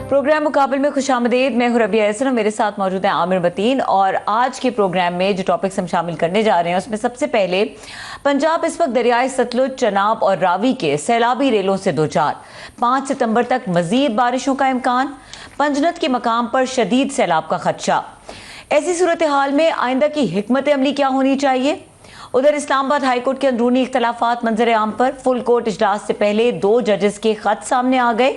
Programme मुकाबले में खुशामदीद। मैं हूं रबिया एहसन और मेरे साथ मौजूद है आमिर मतीन। और आज के प्रोग्राम में जो टॉपिक्स हम शामिल करने जा रहे हैं उसमें सबसे पहले पंजाब इस वक्त दरियाए सतलुज, चनाब और रावी के सैलाबी रेलों से दो चार। 5 सितंबर तक मजीद बारिशों का इम्कान। पंजनत के मकाम पर शदीद सैलाब का खदशा। ऐसी सूरत हाल में आइंदा की हिकमत अमली क्या होनी चाहिए। उधर इस्लामाबाद हाईकोर्ट के अंदरूनी इख्तलाफात मंजर आम पर फुल कोर्ट इजलास से पहले 2 जजेस के खत सामने आ गए।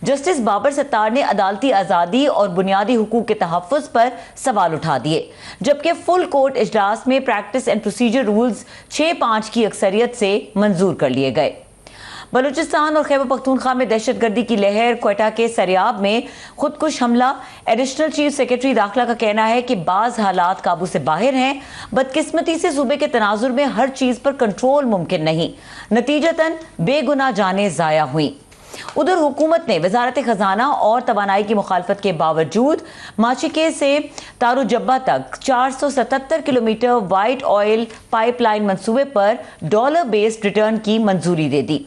जस्टिस बाबर सत्तार ने अदालती आज़ादी और बुनियादी हुकूक के तहफ़्फ़ुज़ पर सवाल उठा दिए, जबकि फुल कोर्ट इजलास में प्रैक्टिस एंड प्रोसीजर रूल्स 6-5 की अक्सरियत से मंजूर कर लिए गए। बलूचिस्तान और खैबर पख्तूनख्वा में दहशतगर्दी की लहर। क्वेटा के सरियाब में खुदकुश हमला। एडिशनल चीफ सेक्रेटरी दाखिला का कहना है कि बाज़ हालात काबू से बाहर हैं। बदकिस्मती से सूबे के तनाजुर में हर चीज़ पर कंट्रोल मुमकिन नहीं। नतीजतन बेगुनाह जानें ज़ाया हुई। उधर हुकूमत ने वजारत खजाना और तवानाई की मुखालफत के बावजूद माशिके से तारुजब्बा तक 477 किलोमीटर वाइट ऑयल पाइपलाइन मंसूबे पर डॉलर बेस्ड रिटर्न की मंजूरी दे दी।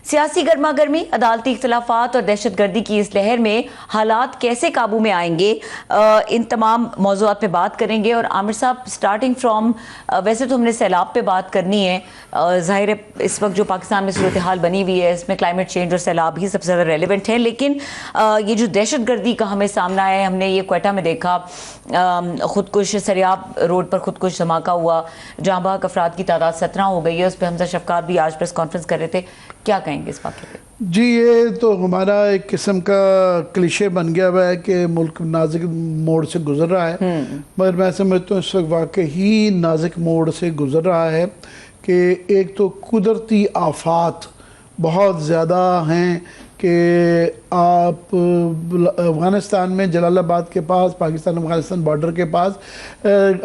सियासी गर्मा गर्मी, अदालती इख्तलाफात और दहशतगर्दी की इस लहर में हालात कैसे काबू में आएंगे, इन तमाम मौज़ूआत पे बात करेंगे। और आमिर साहब, स्टार्टिंग फ्रॉम, वैसे तो हमने सैलाब पे बात करनी है। ज़ाहिर है इस वक्त जो पाकिस्तान में सूरत हाल बनी हुई है इसमें क्लाइमेट चेंज और सैलाब ही सबसे ज़्यादा रेलिवेंट है। लेकिन ये जो दहशतगर्दी का हमें सामना है, हमने ये क्वेटा में देखा, खुदकुश सरियाब रोड पर खुदकुश धमाका हुआ, जहाँ बाहक अफराद की तादाद 17 हो गई है। उस पर हमजा शफकात भी आज प्रेस कॉन्फ्रेंस कर रहे थे। क्या कहेंगे इस वाक़े पे? जी, ये तो हमारा एक किस्म का क्लिशे बन गया हुआ है कि मुल्क नाजुक मोड़ से गुजर रहा है, मगर मैं समझता हूँ इस वक्त वाकई नाजुक मोड़ से गुजर रहा है कि एक तो कुदरती आफात बहुत ज़्यादा हैं कि आप अफ़गानिस्तान में जलालाबाद के पास, पाकिस्तान अफ़गानिस्तान बॉर्डर के पास,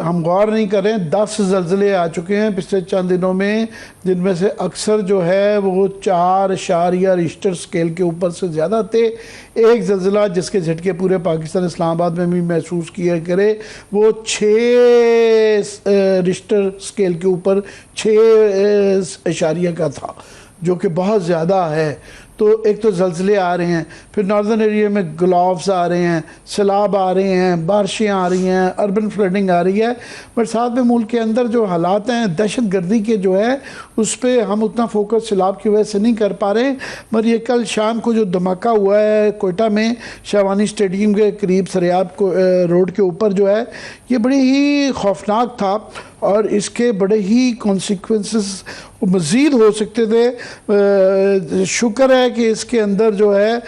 हम गौर नहीं कर रहे हैं, 10 ज़लज़ले आ चुके हैं पिछले चंद दिनों में, जिनमें से अक्सर जो है वो 4 रिश्टर स्केल के ऊपर से ज़्यादा थे। एक ज़लज़ला जिसके झटके पूरे पाकिस्तान इस्लामाबाद में भी महसूस किया करे, वो 6 रिश्टर स्केल के ऊपर 6 का था, जो कि बहुत ज़्यादा है। तो एक तो ज़लज़ले आ रहे हैं, फिर नॉर्दर्न एरिया में ग्लाफ्स आ रहे हैं, सैलाब आ रहे हैं, बारिशें आ रही हैं, अर्बन फ्लडिंग आ रही है। बट साथ में मुल्क के अंदर जो हालात हैं दहशत गर्दी के जो है उस पर हम उतना फोकस सैलाब की वजह से नहीं कर पा रहे। मगर ये कल शाम को जो धमाका हुआ है कोयटा में शाहवानी स्टेडियम के करीब सरियाब को रोड के ऊपर जो है, ये बड़ी ही खौफनाक था और इसके बड़े ही कॉन्सिक्वेंसेस मज़ीद हो सकते थे। शुक्र है कि इसके अंदर जो है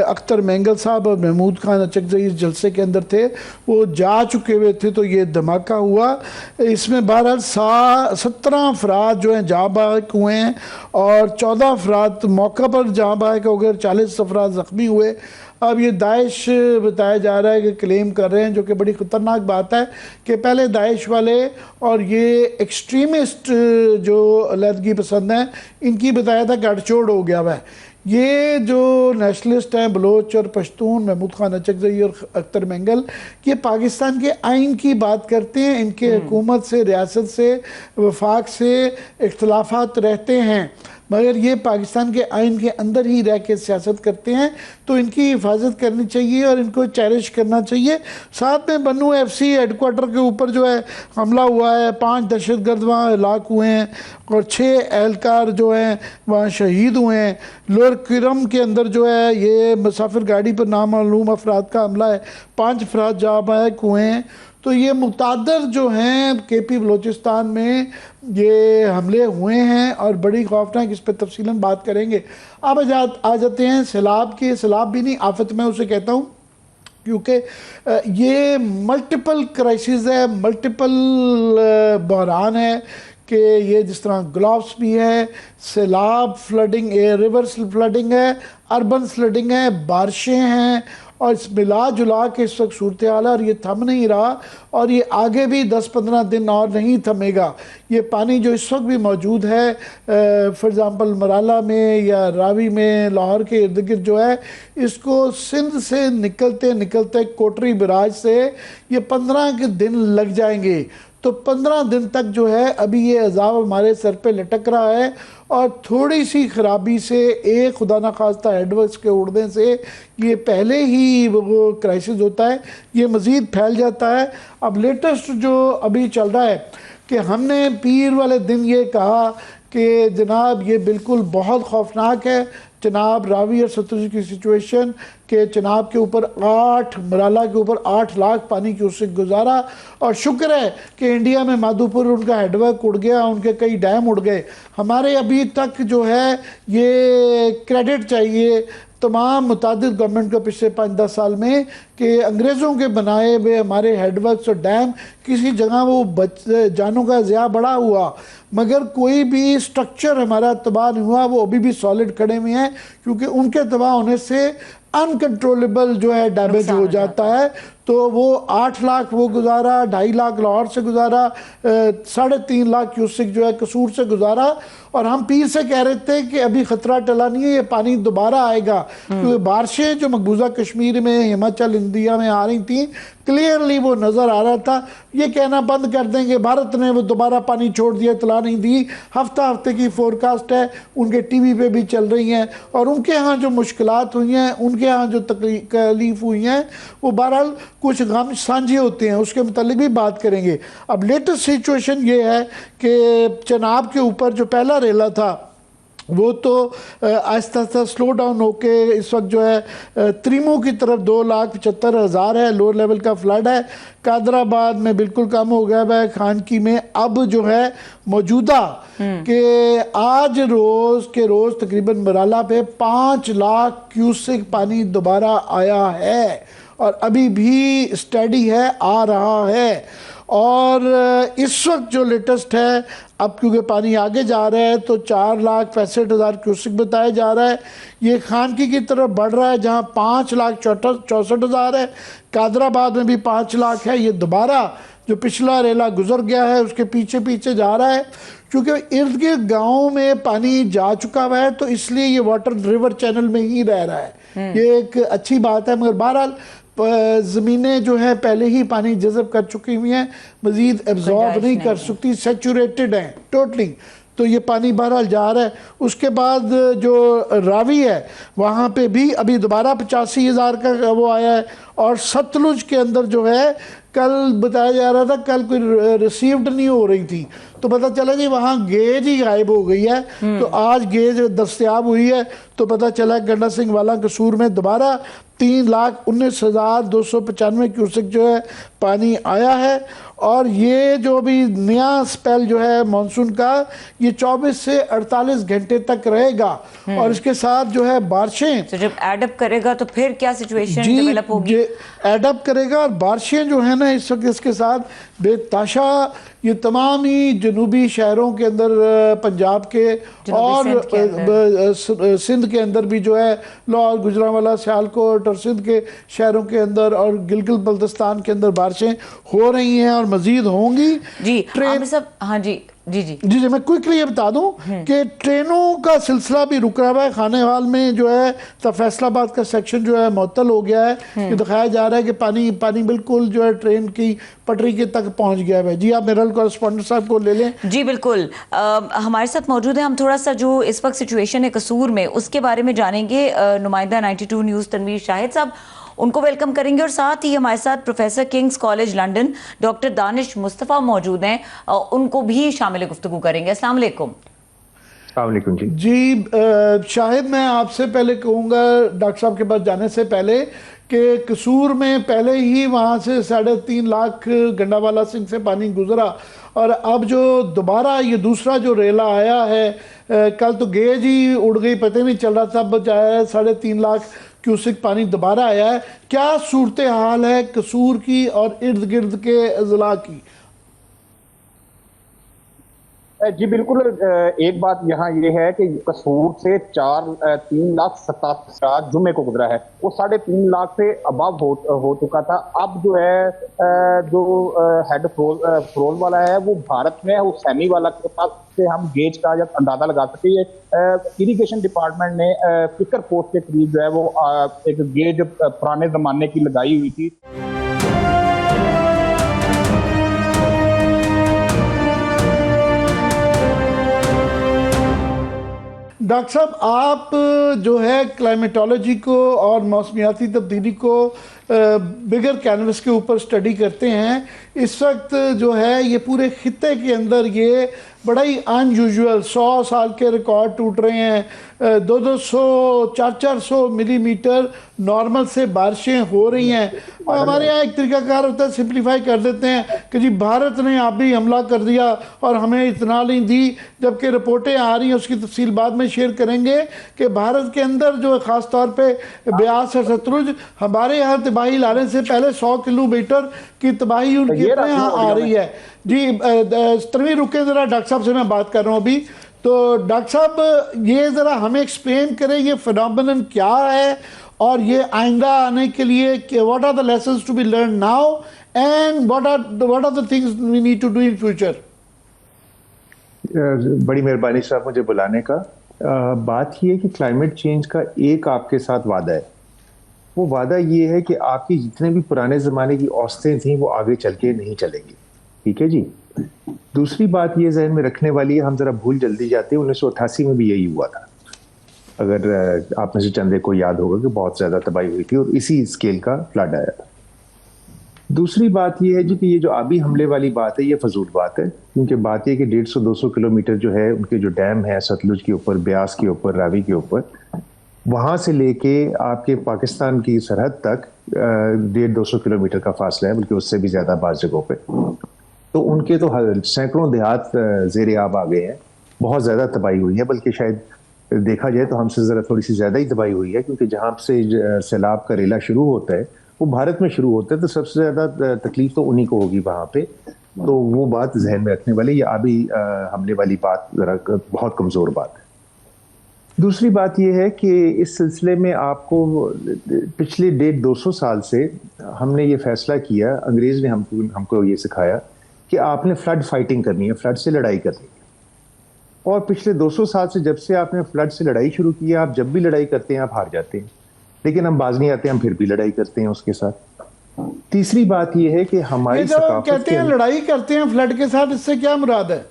अख्तर मेंगल साहब और महमूद खान अचकज़ई इस जलसे के अंदर थे, वो जा चुके हुए थे, तो ये धमाका हुआ। इसमें बहरहाल 17 अफराद जो हैं जहाँ बहक हुए हैं और 14 अफराद मौका पर जहाँ बहक हो गए, 40 अफराद ज़ख्मी हुए। अब ये दाइश बताया जा रहा है कि क्लेम कर रहे हैं, जो कि बड़ी ख़तरनाक बात है कि पहले दाइश वाले और ये एक्सट्रीमिस्ट जो अलहदगी पसंद हैं, इनकी बताया था गठजोड़ हो गया हुआ है। ये जो नेशनलिस्ट हैं बलोच और पश्तून, महमूद खान अचकज़ई और अख्तर मेंगल, ये पाकिस्तान के आइन की बात करते हैं। इनके हुकूमत से, रियासत से, वफाक से इख्तलाफात रहते हैं, मगर ये पाकिस्तान के आइन के अंदर ही रह के सियासत करते हैं। तो इनकी हिफाजत करनी चाहिए और इनको चेरिश करना चाहिए। साथ में बन्नू FC हेडक्वार्टर के ऊपर जो है हमला हुआ है, 5 दहशतगर्द वहाँ हलाक हुए हैं और 6 एहलकार जो हैं वहाँ शहीद हुए हैं। लोअर किरम के अंदर जो है ये मुसाफिर गाड़ी पर नामालूम अफराद का हमला है, 5 अफराद जाँ बहक हुए हैं। तो ये मुतादर जो हैं KP बलोचिस्तान में ये हमले हुए हैं और बड़ी खौफनाक, इस पर तफसीलन बात करेंगे। अब आ जाते हैं सैलाब के। सैलाब भी नहीं, आफत मैं उसे कहता हूँ, क्योंकि ये मल्टीपल क्राइसिस है, मल्टीपल बहरान है कि ये जिस तरह ग्लाफ्स भी है, सैलाब, फ्लडिंग, रिवर्स फ्लडिंग है, अर्बन फ्लडिंग है, बारिशें हैं और इस मिला जुला के इस वक्त सूरत हाल है और ये थम नहीं रहा और ये आगे भी 10-15 दिन और नहीं थमेगा। ये पानी जो इस वक्त भी मौजूद है फॉर एग्ज़ाम्पल मराला में या रावी में, लाहौर के इर्द गिर्द जो है, इसको सिंध से निकलते निकलते कोटरी बराज से ये 15 के दिन लग जाएंगे। तो 15 दिन तक जो है अभी ये अजाब हमारे सर पे लटक रहा है। और थोड़ी सी खराबी से, एक खुदा ना खास्ता हेडवर्क्स के उड़ने से ये पहले ही वो क्राइसिस होता है, ये मज़ीद फैल जाता है। अब लेटेस्ट जो अभी चल रहा है कि हमने पीर वाले दिन ये कहा कि जनाब ये बिल्कुल बहुत खौफनाक है, चनाब रावी और सतलुज की सिचुएशन के चनाब के ऊपर मराला के ऊपर 8 लाख पानी की उससे गुजारा। और शुक्र है कि इंडिया में माधोपुर उनका हेडवर्क उड़ गया, उनके कई डैम उड़ गए। हमारे अभी तक जो है ये क्रेडिट चाहिए तमाम मुतादिद गवर्नमेंट को पिछले 5-10 साल में कि अंग्रेज़ों के बनाए हुए हमारे हेडवर्क्स और डैम किसी जगह वो जानों का ज़िया बड़ा हुआ, मगर कोई भी स्ट्रक्चर हमारा तबाह नहीं हुआ, वो अभी भी सॉलिड खड़े हुए हैं, क्योंकि उनके तबाह होने से अनकंट्रोलेबल जो है डैमेज हो जाता है। तो वो 8 लाख वो गुजारा, 2.5 लाख लाहौर से गुजारा, 3.5 लाख क्यूसेक जो है कसूर से गुजारा। और हम पीर से कह रहे थे कि अभी खतरा टला नहीं है, ये पानी दोबारा आएगा, क्योंकि बारिशें जो मकबूजा कश्मीर में, हिमाचल, इंडिया में आ रही थी, क्लियरली वो नज़र आ रहा था। ये कहना बंद कर देंगे, भारत ने वो दोबारा पानी छोड़ दिया, इतला नहीं दी। हफ्ते की फोरकास्ट है, उनके टीवी पे भी चल रही हैं। और उनके यहाँ जो मुश्किलात हुई हैं, उनके यहाँ जो तकलीफ हुई हैं, वो बहरहाल कुछ गम साझे होते हैं, उसके मुतालिक भी बात करेंगे। अब लेटेस्ट सिचुएशन ये है कि चनाब के ऊपर जो पहला रेला था वो तो आहिस्ता आहिस्ता स्लो डाउन होके इस वक्त जो है त्रीमो की तरफ 2,75,000 है, लोअर लेवल का फ्लड है। कादराबाद में बिल्कुल कम हो गया है, खानकी में अब जो है मौजूदा कि आज रोज़ के रोज़ तकरीबन मराला पे 5 लाख क्यूसेक पानी दोबारा आया है और अभी भी स्टडी है, आ रहा है। और इस वक्त जो लेटेस्ट है, अब क्योंकि पानी आगे जा रहा है तो 4,65,000 क्यूसेक बताया जा रहा है। ये खानकी की तरफ बढ़ रहा है जहां 5,64,000 है। कादराबाद में भी 5 लाख है। ये दोबारा जो पिछला रेला गुजर गया है उसके पीछे पीछे जा रहा है, क्योंकि इर्द गिर्द गाँव में पानी जा चुका हुआ है, तो इसलिए ये वाटर रिवर चैनल में ही रह रहा है। ये एक अच्छी बात है, मगर बहरहाल ज़मीनें जो है पहले ही पानी जज़ब कर चुकी हुई हैं, मज़ीद एब्जॉर्ब नहीं कर सकती, सेचुरेटेड हैं टोटली। तो ये पानी बहरहाल जा रहा है। उसके बाद जो रावी है वहाँ पे भी अभी दोबारा 85,000 का वो आया है। और सतलुज के अंदर जो है कल बताया जा रहा था, कल कोई रिसीव्ड नहीं हो रही थी, तो पता चला कि वहाँ गेज ही गायब हो गई है। तो आज गेज दस्तयाब हुई है, तो पता चला गंडा सिंह वाला कसूर में दोबारा 3,19,295 क्यूसेक जो है पानी आया है। और ये जो भी नया स्पेल जो है मानसून का, ये 24 से 48 घंटे तक रहेगा। और इसके साथ जो है बारिशें, तो जब एडअप करेगा तो फिर क्या सिचुएशन डेवलप होगी? एडअप करेगा। और बारिशें जो है ना इस वक्त इसके साथ बेताशा, ये तमाम ही जनूबी शहरों के अंदर, पंजाब के और सिंध के अंदर भी जो है, लाहौर, गुजरांवाला, सियालकोट और सिंध के शहरों के अंदर और गिलगित बल्तिस्तान के अंदर बारिशें हो रही हैं और मजीद होंगी। जी आमिर साहब, हाँ जी जी जी जी जी मैं क्विकली ये बता दूं कि ट्रेनों का सिलसिला भी रुक रहा है। खानेवाल में जो है तो फैसलाबाद का सेक्शन जो है मुअत्तल हो गया है। ये दिखाया जा रहा है कि पानी बिल्कुल जो है ट्रेन की पटरी के तक पहुंच गया है। जी आप मेरा कॉरेस्पॉन्डेंट साहब को ले लें। जी बिल्कुल, हमारे साथ मौजूद है। हम थोड़ा सा जो इस वक्त सिचुएशन है कसूर में, उसके बारे में जानेंगे। नुमाइंदा 92 न्यूज़ तनवीर शाहिद साहब, उनको वेलकम करेंगे। और साथ ही हमारे साथ professor Kings college London doctor Danish Mustafa मौजूद हैं, उनको भी शामिल गुफ्तगू करेंगे। अस्सलाम वालेकुम। अस्सलाम वालेकुम जी। जी शाहिद, मैं आपसे पहले कहूँगा डॉक्टर साहब के पास जाने से पहले कि कसूर में पहले ही वहाँ से 3.5 लाख गंडावाला सिंह से पानी गुजरा, और अब जो दोबारा ये दूसरा जो रेला आया है, कल तो गेज ही उड़ गई, पता नहीं चल रहा था, बचाया 3.5 लाख क्यूसेक पानी दोबारा आया है। क्या सूरत हाल है कसूर की और इर्द गिर्द के अजला की? जी बिल्कुल, एक बात यहाँ ये है कि कसूर से 3,87,000 जुम्मे को गुजरा है, वो 3.5 लाख से अबव हो चुका था। अब जो है जो हेड फ्रोज वाला है वो भारत में है, वो सैमी वाला के पास से हम गेज का जब अंदाजा लगा सकते हैं। इरिगेशन डिपार्टमेंट ने फिकर पोस्ट के करीब जो है वो एक गेज पुराने जमाने की लगाई हुई थी। डॉक्टर साहब, आप जो है क्लाइमेटोलॉजी को और मौसमियाती तब्दीली को बिगर कैनवस के ऊपर स्टडी करते हैं। इस वक्त जो है ये पूरे खित्ते के अंदर ये बड़ा ही अनयूजुअल 100 साल के रिकॉर्ड टूट रहे हैं। 200 400 मिलीमीटर नॉर्मल से बारिशें हो रही हैं। और हमारे यहाँ एक तरीकाकार होता है, सिंप्लीफाई कर देते हैं कि जी भारत ने आबी हमला कर दिया और हमें इतना नहीं दी, जबकि रिपोर्टें आ रही हैं, उसकी तफसील बाद में शेयर करेंगे कि भारत के अंदर जो है ख़ास तौर पे ब्यास और सतलुज हमारे यहाँ तबाही लाने से पहले 100 किलोमीटर की तबाही उनके अपने यहाँ आ रही है। जी तनवीर रुके ज़रा, डॉक्टर साहब से मैं बात कर रहा हूँ अभी। तो डॉक्टर साहब ये ज़रा हमें एक्सप्लेन करें ये फिनोमेनन क्या है और ये आइंदा आने के लिए what are the lessons to be learn now and what are the things we need to do in future. बड़ी मेहरबानी साहब मुझे बुलाने का। बात ये है कि क्लाइमेट चेंज का एक आपके साथ वादा है। वो वादा ये है कि आपकी जितने भी पुराने ज़माने की औसतें थी वो आगे चल के नहीं चलेंगी। ठीक है जी। दूसरी बात ये जहन में रखने वाली है, हम ज़रा भूल जल्दी जाते हैं, 1988 में भी यही हुआ था। अगर आप में से चंदे को याद होगा कि बहुत ज़्यादा तबाही हुई थी और इसी स्केल का फ्लड आया था। दूसरी बात यह है जी कि ये जो आबी हमले वाली बात है ये फजूल बात है, क्योंकि बात यह कि 150-200 किलोमीटर जो है उनके जो डैम है सतलुज के ऊपर, ब्यास के ऊपर, रावी के ऊपर, वहाँ से लेके आपके पाकिस्तान की सरहद तक 150-200 किलोमीटर का फासला है, बल्कि उससे भी ज़्यादा बाज़ जगहों पे। तो उनके तो सैकड़ों देहात ज़ेरे आब आ गए हैं, बहुत ज़्यादा तबाही हुई है, बल्कि शायद देखा जाए तो हमसे ज़रा थोड़ी सी ज़्यादा ही तबाही हुई है, क्योंकि जहाँ से सैलाब का रेला शुरू होता है वो भारत में शुरू होता है, तो सबसे ज़्यादा तकलीफ तो उन्हीं को होगी वहाँ पे। तो वो बात जहन में रखने वाली, ये आबी हमले वाली बात ज़रा बहुत कमज़ोर बात है। दूसरी बात यह है कि इस सिलसिले में आपको पिछले 150-200 साल से हमने ये फैसला किया, अंग्रेज़ ने हमको ये सिखाया कि आपने फ्लड फाइटिंग करनी है, फ्लड से लड़ाई करनी है। और पिछले 200 साल से जब से आपने फ्लड से लड़ाई शुरू की है, आप जब भी लड़ाई करते हैं आप हार जाते हैं, लेकिन हम बाज नहीं आते, हम फिर भी लड़ाई करते हैं उसके साथ। तीसरी बात यह है कि हमारी कहते हैं लड़ाई करते हैं फ्लड के साथ, इससे क्या मुराद है?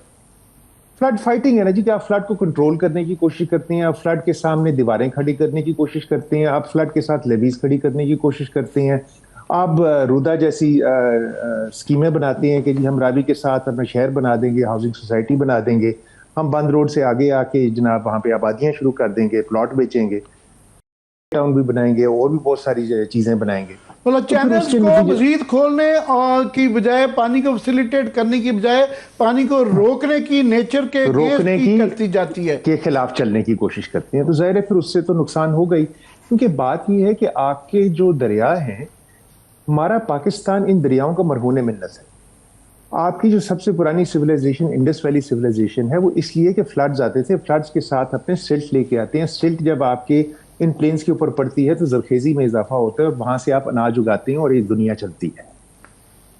फ्लड फाइटिंग है ना जी, कि आप फ्लड को कंट्रोल करने की कोशिश करते हैं, आप फ्लड के सामने दीवारें खड़ी करने की कोशिश करते हैं, आप फ्लड के साथ लेवीज खड़ी करने की कोशिश करते हैं, आप रुदा जैसी स्कीमें बनाते हैं कि जी हम रावी के साथ अपना शहर बना देंगे, हाउसिंग सोसाइटी बना देंगे, हम बंद रोड से आगे आके जनाब वहाँ पे आबादियाँ शुरू कर देंगे, प्लॉट बेचेंगे, टाउन भी बनाएंगे और भी बहुत सारी चीज़ें बनाएंगे। मतलब चैनल्स को मजीद खोलने और की बजाय, पानी को फैसिलिटेट करने की बजाय पानी को रोकने की, नेचर के रोकने की करती जाती है, के खिलाफ चलने की कोशिश करती हैं। तो जाहिर है फिर उससे तो नुकसान हो गई, क्योंकि बात यह है कि आपके जो दरिया हैं, हमारा पाकिस्तान इन दरियाओं का मरहून मिन्नत है। आपकी जो सबसे पुरानी सिविलाइजेशन इंडस वैली सिविलाइजेशन है वो इसलिए कि फ्लड्स आते थे, फ्लड्स के साथ अपने सिल्ट लेके आते हैं। सिल्ट जब आपके इन प्लेन्स के ऊपर पड़ती है तो जरखेजी में इजाफा होता है और वहाँ से आप अनाज उगाते हैं और एक दुनिया चलती है।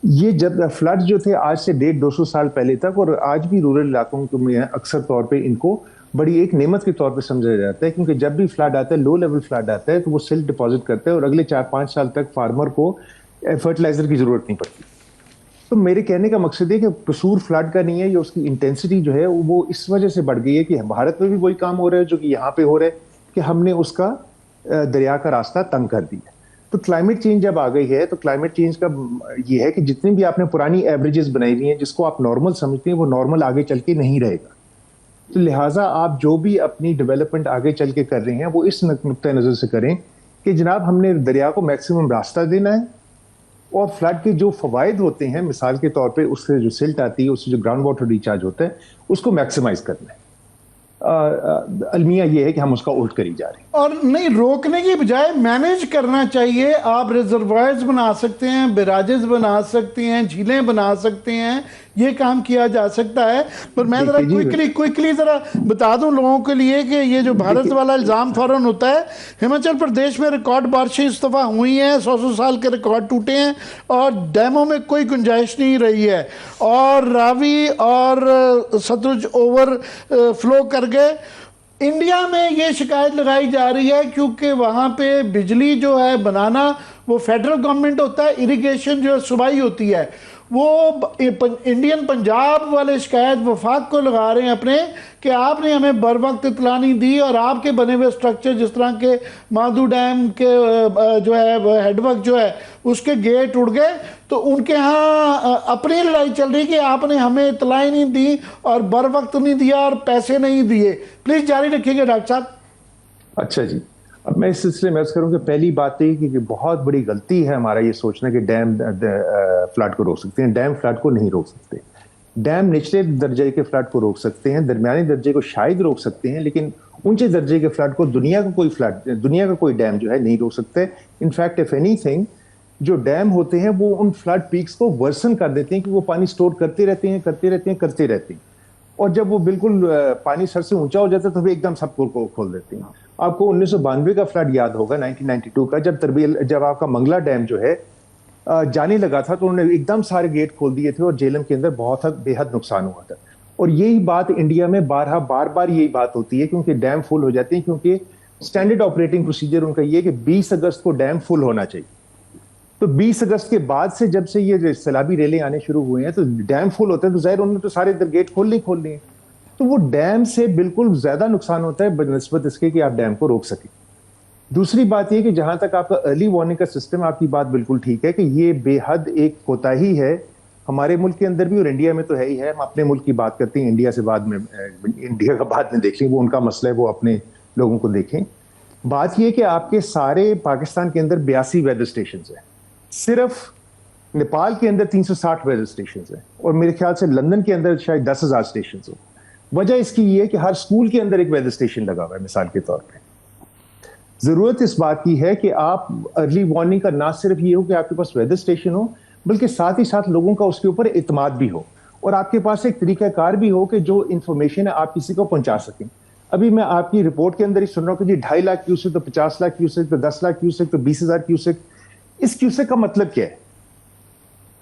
ये जब फ्लड्स जो थे आज से 150-200 साल पहले तक, और आज भी रूरल इलाकों में अक्सर तौर पे इनको बड़ी एक नेमत के तौर पे समझा जाता है, क्योंकि जब भी फ्लड आता है, लो लेवल फ्लड आता है, तो वो सिल्ट डिपॉजिट करता है और अगले 4-5 साल तक फार्मर को फर्टिलाइजर की जरूरत नहीं पड़ती। तो मेरे कहने का मकसद है कि कसूर फ्लड का नहीं है, ये उसकी इंटेंसिटी जो है वो इस वजह से बढ़ गई है कि भारत में भी वही काम हो रहा है जो कि यहाँ पे हो रहा है, कि हमने उसका दरिया का रास्ता तंग कर दिया। तो क्लाइमेट चेंज जब आ गई है तो क्लाइमेट चेंज का ये है कि जितनी भी आपने पुरानी एवरेजेस बनाई हुई हैं, जिसको आप नॉर्मल समझते हैं, वो नॉर्मल आगे चल के नहीं रहेगा। तो लिहाजा आप जो भी अपनी डेवलपमेंट आगे चल के कर रहे हैं वो इस नुक्ता नज़र से करें कि जनाब हमने दरिया को मैक्सिमम रास्ता देना है, और फ्लड के जो फवायद होते हैं, मिसाल के तौर पे उससे जो सिल्ट आती है, उससे जो ग्राउंड वाटर रिचार्ज होता है, उसको मैक्सिमाइज करना है। अलमिया ये है कि हम उसका उल्ट करी जा रहे हैं, और नहीं, रोकने की बजाय मैनेज करना चाहिए। आप रिजर्वायर्स बना सकते हैं, बैराजेस बना सकते हैं, झीलें बना सकते हैं, ये काम किया जा सकता है। पर मैं ज़रा क्विकली ज़रा बता दूं लोगों के लिए कि ये जो भारत वाला इल्ज़ाम फ़ौरन होता है, हिमाचल प्रदेश में रिकॉर्ड बारिशें इस दफ़ा हुई हैं, 100 साल के रिकॉर्ड टूटे हैं और डैमों में कोई गुंजाइश नहीं रही है, और रावी और सतलुज ओवर फ्लो कर गए। इंडिया में ये शिकायत लगाई जा रही है क्योंकि वहाँ पे बिजली जो है बनाना वो फेडरल गवर्नमेंट होता है, इरिगेशन जो है सूबाई होती है। वो इंडियन पंजाब वाले शिकायत वफाक को लगा रहे हैं अपने कि आपने हमें बर वक्त इतला नहीं दी और आपके बने हुए स्ट्रक्चर जिस तरह के माधू डैम के जो है हेडवर्क जो है उसके गेट उड़ गए, तो उनके यहाँ अपनी लड़ाई चल रही कि आपने हमें इतलाई नहीं दी और बर वक्त नहीं दिया और पैसे नहीं दिए। प्लीज़ जारी रखिएगा डॉक्टर साहब। अच्छा जी, अब मैं इस सिलसिले में अर्ज करूँ कि पहली बात यह कि बहुत बड़ी गलती है हमारा ये सोचना कि डैम फ्लड को रोक सकते हैं। डैम फ्लड को नहीं रोक सकते। डैम निचले दर्जे के फ्लड को रोक सकते हैं, दरमियानी दर्जे को शायद रोक सकते हैं, लेकिन ऊंचे दर्जे के फ्लड को दुनिया का कोई डैम जो है नहीं रोक सकते। इनफैक्ट इफ एनीथिंग, जो डैम होते हैं वो उन फ्लड पीक्स को वर्सन कर देते हैं कि वो पानी स्टोर करते रहते हैं और जब वो बिल्कुल पानी सर से ऊंचा हो जाता है तो फिर एकदम सब को खोल देते हैं। आपको 1992 का फ्लड याद होगा, 1992 का, जब आपका मंगला डैम जो है जाने लगा था तो उन्होंने एकदम सारे गेट खोल दिए थे और जेलम के अंदर बेहद नुकसान हुआ था। और यही बात इंडिया में बार बार यही बात होती है क्योंकि डैम फुल हो जाते हैं, क्योंकि स्टैंडर्ड ऑपरेटिंग प्रोसीजर उनका ये है कि 20 अगस्त को डैम फुल होना चाहिए। तो 20 अगस्त के बाद से जब से ये सैलाबी रेलें आने शुरू हुए हैं तो डैम फुल होते हैं, तो जाहिर उन्होंने तो सारे गेट खोलने हैं, तो वो डैम से बिल्कुल ज्यादा नुकसान होता है बनिस्बत इसके कि आप डैम को रोक सकें। दूसरी बात यह कि जहां तक आपका अर्ली वार्निंग का सिस्टम, आपकी बात बिल्कुल ठीक है कि ये बेहद एक कोताही है हमारे मुल्क के अंदर भी और इंडिया में तो है ही है। हम अपने मुल्क की बात करते हैं, इंडिया का बाद में देख लें, वो उनका मसला है, वो अपने लोगों को देखें। बात यह कि आपके सारे पाकिस्तान के अंदर 82 वेदर स्टेशन है, सिर्फ नेपाल के अंदर 360 वेदर स्टेशन है और मेरे ख्याल से लंदन के अंदर शायद 10,000 स्टेशन हो। वजह इसकी ये है कि हर स्कूल के अंदर एक वेदर स्टेशन लगा हुआ है। मिसाल के तौर पे जरूरत इस बात की है कि आप अर्ली वार्निंग का ना सिर्फ ये हो कि आपके पास वेदर स्टेशन हो, बल्कि साथ ही साथ लोगों का उसके ऊपर इत्मीनान भी हो और आपके पास एक तरीकाकार भी हो कि जो इंफॉर्मेशन है आप किसी को पहुंचा सकें। अभी मैं आपकी रिपोर्ट के अंदर ही सुन रहा हूँ कि जी 2.5 लाख क्यूसेक, तो 50 लाख क्यूसेक, तो 10 लाख क्यूसेक, तो 20,000 क्यूसेक। इस क्यूसेक का मतलब क्या है?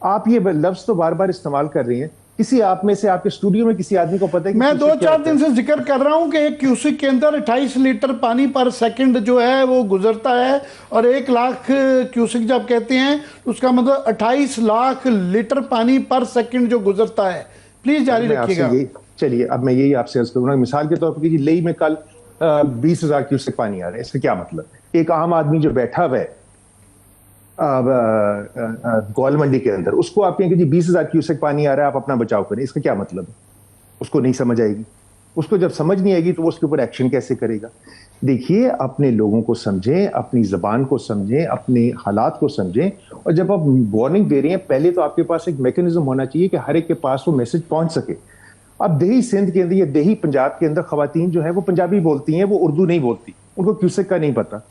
आप ये लफ्ज तो बार बार इस्तेमाल कर रही हैं। किसी आप में से, आपके स्टूडियो में किसी आदमी को पता है कि मैं 2-4 दिन से जिक्र कर रहा हूं कि एक क्यूसेक के अंदर 28 लीटर पानी पर सेकंड जो है वो गुजरता है और 1 लाख क्यूसेक जब कहते हैं उसका मतलब 28 लाख लीटर पानी पर सेकंड जो गुजरता है। प्लीज जारी रखिएगा। चलिए, अब मैं यही आपसे अर्ज करूंगा, मिसाल के तौर पर कि लेई में कल 20,000 क्यूसेक पानी आ रहा है। इसका क्या मतलब? एक आम आदमी जो बैठा हुआ है गोल मंडी के अंदर, उसको आप कहेंगे जी 20,000 क्यूसेक पानी आ रहा है, आप अपना बचाव करें, इसका क्या मतलब है? उसको नहीं समझ आएगी। उसको जब समझ नहीं आएगी तो वो उसके ऊपर एक्शन कैसे करेगा? देखिए, अपने लोगों को समझें, अपनी जबान को समझें, अपने हालात को समझें, और जब आप वार्निंग दे रही हैं पहले तो आपके पास एक मैकेनिज्म होना चाहिए कि हर एक के पास वो मैसेज पहुंच सके। अब देही सिंध के अंदर या देही पंजाब के अंदर खवातीन जो है वो पंजाबी बोलती हैं, वो उर्दू नहीं बोलती, उनको क्यूसेक का नहीं पता।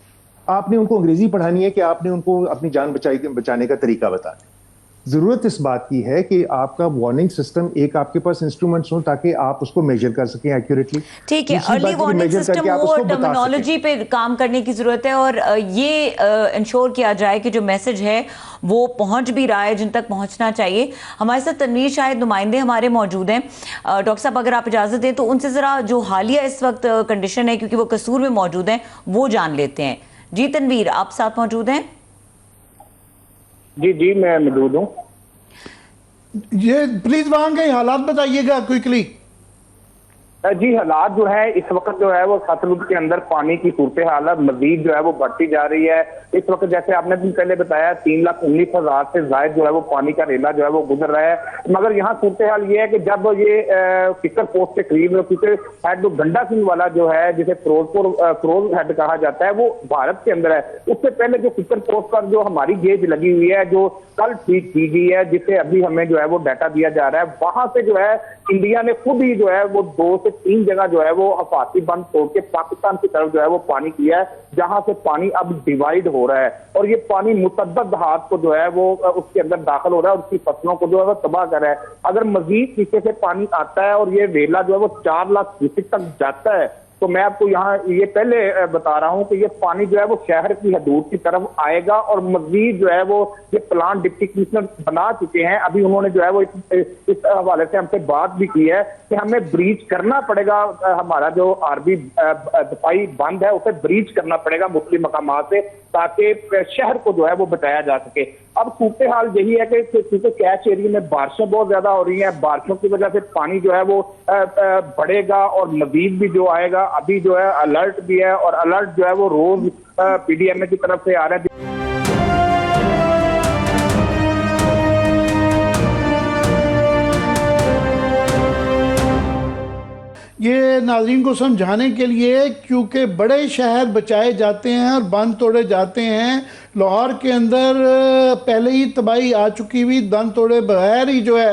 आपने उनको अंग्रेजी पढ़ानी है कि आपने उनको अपनी जान बचाने का तरीका बताना। जरूरत इस बात की है कि आपका वार्निंग सिस्टम एक आपके पास इंस्ट्रूमेंट्स हो ताकि आप उसको मेजर कर सकें एक्यूरेटली। ठीक है, अर्ली वार्निंग सिस्टम वो टर्मिनोलॉजी पे काम करने की जरूरत है और ये इंश्योर किया जाए कि जो मैसेज है वो पहुंच भी रहा है जिन तक पहुंचना चाहिए। हमारे साथ तनवीर शाहिद नुमाइंदे हमारे मौजूद हैं। डॉक्टर साहब, अगर आप इजाजत दें तो उनसे जरा जो हालिया इस वक्त कंडीशन है, क्योंकि वो कसूर में मौजूद हैं, वो जान लेते हैं। जी तनवीर, आप साथ मौजूद हैं? जी मैं मौजूद हूँ। ये प्लीज वहां के हालात बताइएगा क्विकली। जी, हालात जो है इस वक्त जो है वो सतलुज के अंदर पानी की सूरत हालत मजीद जो है वो बढ़ती जा रही है। इस वक्त जैसे आपने दिन पहले बताया 3,19,000 से ज्यादा जो है वो पानी का रेला जो है वो गुजर रहा है। मगर यहाँ सूरत हाल ये है कि जब ये किकर पोस्ट के करीब, क्योंकि हेड जो गंडा सिंह वाला जो है जिसे फिरोज हेड कहा जाता है वो भारत के अंदर है, उससे पहले जो किकर पोस्ट पर जो हमारी गेज लगी हुई है जो कल ठीक की गई है, जिससे अभी हमें जो है वो डाटा दिया जा रहा है, वहां से जो है इंडिया ने खुद ही जो है वो 2 से 3 जगह जो है वो हिफाजती बंद तोड़ के पाकिस्तान की तरफ जो है वो पानी किया है, जहां से पानी अब डिवाइड हो रहा है और ये पानी मुतअद्दिद हाथ को जो है वो उसके अंदर दाखिल हो रहा है और उसकी फसलों को जो है वो तबाह कर रहा है। अगर मजीद पीछे से पानी आता है और ये वेला जो है वो 4 लाख क्यूसेक तक जाता है तो मैं आपको यहाँ ये पहले बता रहा हूँ कि ये पानी जो है वो शहर की हदूद की तरफ आएगा और मजीद जो है वो ये प्लांट डिप्टी कमिश्नर बना चुके हैं। अभी उन्होंने जो है वो इस हवाले से हमसे बात भी की है कि हमें ब्रीच करना पड़ेगा, हमारा जो आरबी दफाई बंद है उसे ब्रीच करना पड़ेगा मुख्तलिफ मकामात से, ताकि शहर को जो है वो बचाया जा सके। अब सूरत हाल यही है कि क्योंकि कैच एरिया में बारिशें बहुत ज्यादा हो रही हैं, बारिशों की वजह से पानी जो है वो बढ़ेगा और मजीद भी जो आएगा। अभी जो है अलर्ट भी है और अलर्ट जो है वो रोज पीडीएमए की तरफ से आ रहा है। ये नाज़रीन को समझाने के लिए, क्योंकि बड़े शहर बचाए जाते हैं और बांध तोड़े जाते हैं। लाहौर के अंदर पहले ही तबाही आ चुकी हुई, बांध तोड़े बगैर ही जो है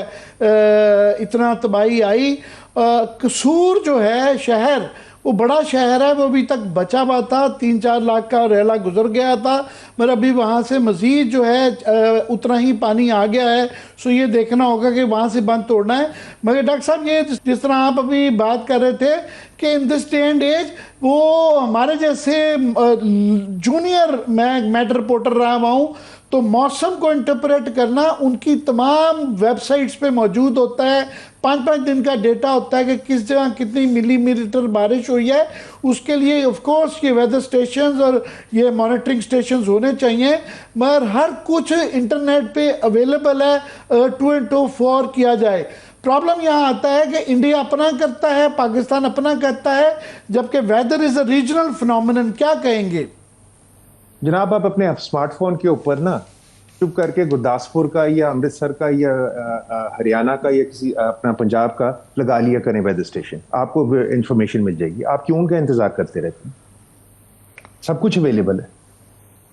इतना तबाही आई। कसूर जो है शहर, वो बड़ा शहर है, वो अभी तक बचा हुआ था, 3-4 लाख का रेला गुजर गया था, मगर अभी वहाँ से मज़ीद जो है उतना ही पानी आ गया है। सो ये देखना होगा कि वहाँ से बंद तोड़ना है। मगर डॉक्टर साहब, ये जिस तरह आप अभी बात कर रहे थे कि in this day and age वो हमारे जैसे जूनियर, मैं रिपोर्टर रहा हुआ हूँ, तो मौसम को इंटरप्रेट करना उनकी तमाम वेबसाइट्स पे मौजूद होता है। 5-5 दिन का डेटा होता है कि किस जगह कितनी मिलीमीटर बारिश हुई है। उसके लिए ऑफ कोर्स ये वेदर स्टेशंस और ये मॉनिटरिंग स्टेशंस होने चाहिए, मगर हर कुछ इंटरनेट पे अवेलेबल है, टू एंड टू फॉर किया जाए। प्रॉब्लम यहाँ आता है कि इंडिया अपना करता है, पाकिस्तान अपना करता है, जबकि weather is a regional phenomenon. क्या कहेंगे जनाब? आप अपने स्मार्टफोन के ऊपर ना चुप करके गुरदासपुर का या अमृतसर का या हरियाणा का या किसी अपना पंजाब का लगा लिया करें वेदर स्टेशन, आपको इंफॉर्मेशन मिल जाएगी। आप क्यों उनका इंतजार करते रहते हैं? सब कुछ अवेलेबल है।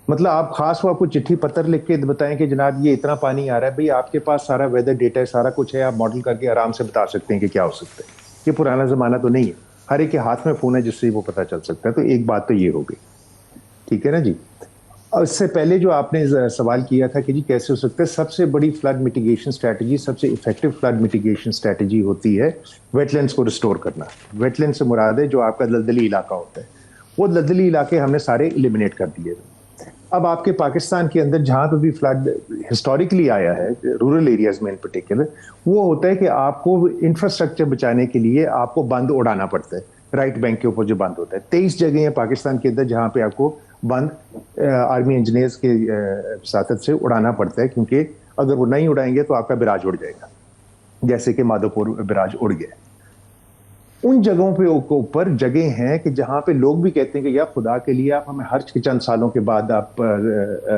मतलब आप खास वो आपको चिट्ठी पत्र लिख के बताएं कि जनाब ये इतना पानी आ रहा है, भाई आपके पास सारा वेदर डेटा है, सारा कुछ है, आप मॉडल करके आराम से बता सकते हैं कि क्या हो सकता है। ये पुराना जमाना तो नहीं है, हर एक के हाथ में फोन है जिससे वो पता चल सकता है। तो एक बात तो ये हो गई, ठीक है ना जी। और इससे पहले जो आपने सवाल किया था कि जी कैसे हो सकता है, सबसे बड़ी फ्लड मिटिगेशन स्ट्रैटेजी, सबसे इफेक्टिव फ्लड मिटिगेशन स्ट्रैटेजी होती है वेटलैंड्स को रिस्टोर करना। वेटलैंड से मुराद है जो आपका दलदली इलाका होता है, वो दलदली इलाके हमने सारे एलिमिनेट कर दिए। अब आपके पाकिस्तान के अंदर जहाँ पे भी फ्लड हिस्टोरिकली आया है, रूरल एरियाज में इन पर्टिकुलर, वो होता है कि आपको इंफ्रास्ट्रक्चर बचाने के लिए आपको बंद उड़ाना पड़ता है। राइट बैंक के ऊपर जो बंद होता है, 23 जगह है पाकिस्तान के अंदर जहाँ पे आपको बंद आर्मी इंजीनियर्स के साथत से उड़ाना पड़ता है, क्योंकि अगर वो नहीं उड़ाएंगे तो आपका बिराज उड़ जाएगा, जैसे कि माधोपुर बिराज उड़ गया। उन जगहों पे ऊपर जगह हैं कि जहाँ पे लोग भी कहते हैं कि यार खुदा के लिए आप हमें हर चंद सालों के बाद आप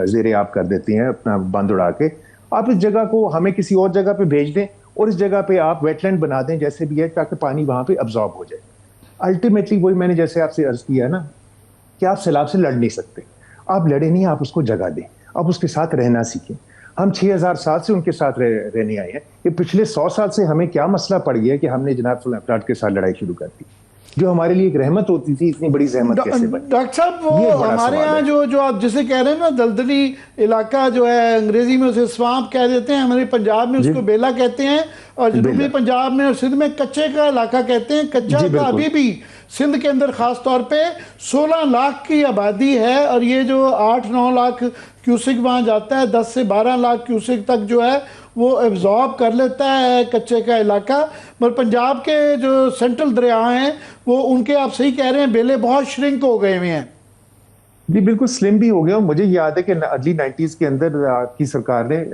जेरे आप कर देती हैं अपना बंद उड़ा के, आप इस जगह को हमें किसी और जगह पे भेज दें और इस जगह पे आप वेटलैंड बना दें जैसे भी है, ताकि पानी वहाँ पे अब्जॉर्ब हो जाए। अल्टीमेटली वही मैंने जैसे आपसे अर्ज किया ना कि आप सैलाब से लड़ नहीं सकते, आप लड़े नहीं, आप उसको जगह दें, आप उसके साथ रहना सीखें। हम 6000 साल से उनके साथ रहने आए हैं। ये पिछले 100 साल से हमें क्या मसला पड़ गया कि हमने जनाब फ्लड के साथ लड़ाई शुरू कर दी, जो हमारे लिए एक रहमत होती थी, इतनी बड़ी जहमत कैसे बनी? डॉक्टर साहब, वो हमारे यहाँ जो आप जिसे कह रहे हैं ना दलदली इलाका जो है, अंग्रेजी में उसे स्वाम्प कह देते हैं, हमारे पंजाब में उसको बेला कहते हैं, और जनूबी पंजाब में और सिंध में कच्चे का इलाका कहते हैं। कच्चा का अभी भी सिंध के अंदर खास तौर पे 16 लाख की आबादी है, और ये जो 8-9 लाख क्यूसिक वहाँ जाता है, 10 से 12 लाख क्यूसिक तक जो है वो एब्जॉर्ब कर लेता है कच्चे का इलाका। मगर पंजाब के जो सेंट्रल दरिया हैं वो उनके, आप सही कह रहे हैं, बेले बहुत श्रिंक हो गए हुए हैं। जी बिल्कुल स्लिम भी हो गया। मुझे याद है कि अर्ली 90s के अंदर आपकी सरकार ने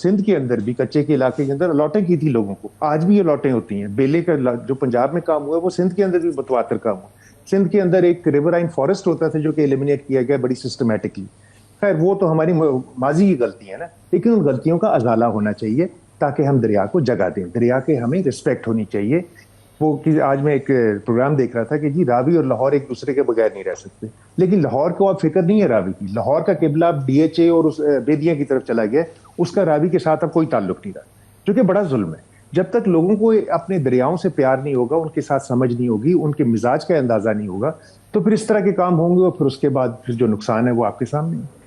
सिंध के अंदर भी कच्चे के इलाके के अंदर अलॉटें की थी लोगों को। आज भी अलॉटें होती हैं। बेले का जो पंजाब में काम हुआ है वो सिंध के अंदर भी बतवातर काम हुआ। सिंध के अंदर एक रिवराइन फॉरेस्ट होता था जो कि एलिमिनेट किया गया बड़ी सिस्टमेटिकली। खैर वो तो हमारी माजी की गलती है ना, लेकिन उन गलतियों का अजाला होना चाहिए ताकि हम दरिया को जगह दें। दरिया के हमें रिस्पेक्ट होनी चाहिए। वो कि आज मैं एक प्रोग्राम देख रहा था कि जी रावी और लाहौर एक दूसरे के बगैर नहीं रह सकते, लेकिन लाहौर को अब फिक्र नहीं है रावी की। लाहौर का किबला अब DHA और उस बेदिया की तरफ चला गया, उसका रावी के साथ अब कोई ताल्लुक नहीं रहा, जो कि बड़ा जुल्म है। जब तक लोगों को अपने दरियाओं से प्यार नहीं होगा, उनके साथ समझ नहीं होगी, उनके मिजाज का अंदाजा नहीं होगा, तो फिर इस तरह के काम होंगे और फिर उसके बाद फिर जो नुकसान है वो आपके सामने है।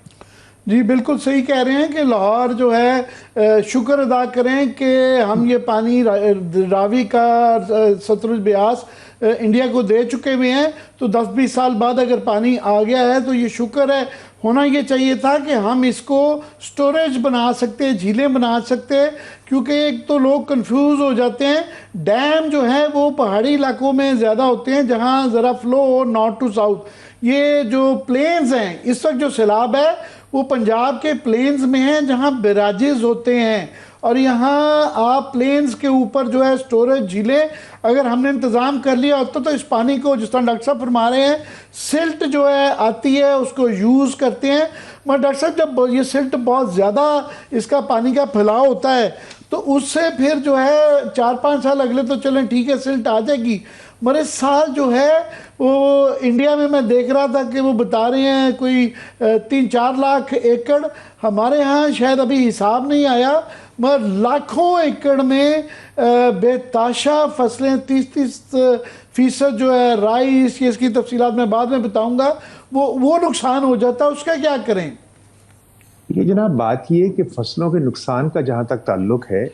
जी बिल्कुल सही कह रहे हैं कि लाहौर जो है शुक्र अदा करें कि हम ये पानी रावी का सतलुज ब्यास इंडिया को दे चुके हुए हैं। तो 10-20 साल बाद अगर पानी आ गया है तो ये शुक्र है। होना ये चाहिए था कि हम इसको स्टोरेज बना सकते, झीलें बना सकते, क्योंकि एक तो लोग कंफ्यूज हो जाते हैं। डैम जो है वो पहाड़ी इलाकों में ज़्यादा होते हैं जहाँ ज़रा फ्लो हो नॉर्थ टू साउथ। ये जो प्लेन्स हैं, इस वक्त जो सैलाब है वो पंजाब के प्लेन्स में हैं जहाँ बैराजेस होते हैं, और यहाँ आप प्लेन्स के ऊपर जो है स्टोरेज झीलें अगर हमने इंतज़ाम कर लिया होता तो इस पानी को, जिस तरह डॉक्टर साहब फरमा रहे हैं, सिल्ट जो है आती है उसको यूज़ करते हैं। मगर डॉक्टर साहब जब ये सिल्ट बहुत ज़्यादा इसका पानी का फैलाव होता है तो उससे फिर जो है 4-5 साल अगले तो चलें ठीक है सिल्ट आ जाएगी, मगर इस साल जो है वो इंडिया में मैं देख रहा था कि वो बता रहे हैं कोई 3-4 लाख एकड़, हमारे यहाँ शायद अभी हिसाब नहीं आया, मगर लाखों एकड़ में बेताशा फसलें 30-30% जो है राइस, ये इसकी तफसीलात मैं बाद में बताऊंगा, वो नुकसान हो जाता है। उसका क्या करें? ये जनाब बात ये है कि फसलों के नुकसान का जहाँ तक ताल्लुक है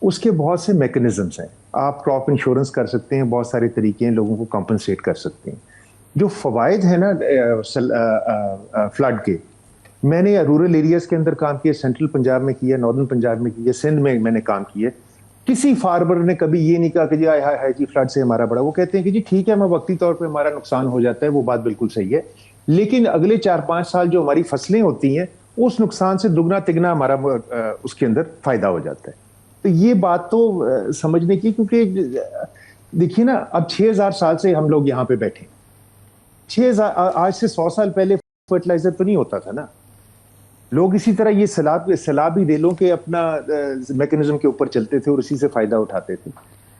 उसके बहुत से मैकेनिज्म्स हैं। आप क्रॉप इंश्योरेंस कर सकते हैं, बहुत सारे तरीके हैं, लोगों को कंपनसेट कर सकते हैं। जो फ़वाइद है ना फ्लड के, मैंने रूरल एरियाज के अंदर काम किया, सेंट्रल पंजाब में किया, नॉर्दर्न पंजाब में किया, सिंध में मैंने काम किया। किसी फार्मर ने कभी ये नहीं कहा कि जी हाय हाय जी फ्लड से हमारा बड़ा, वो कहते हैं कि जी ठीक है हमें वक्ती तौर पे हमारा नुकसान हो जाता है, वो बात बिल्कुल सही है, लेकिन अगले 4-5 साल जो हमारी फसलें होती हैं उस नुकसान से दुगना तिगना हमारा उसके अंदर फायदा हो जाता है। तो ये बात तो समझने की, क्योंकि देखिए ना अब 6000 साल से हम लोग यहाँ पे बैठे, 6000 आज से 100 साल पहले फर्टिलाइजर तो नहीं होता था ना, लोग इसी तरह ये सैलाबी रेलों के अपना मैकेनिज्म के ऊपर चलते थे और उसी से फायदा उठाते थे।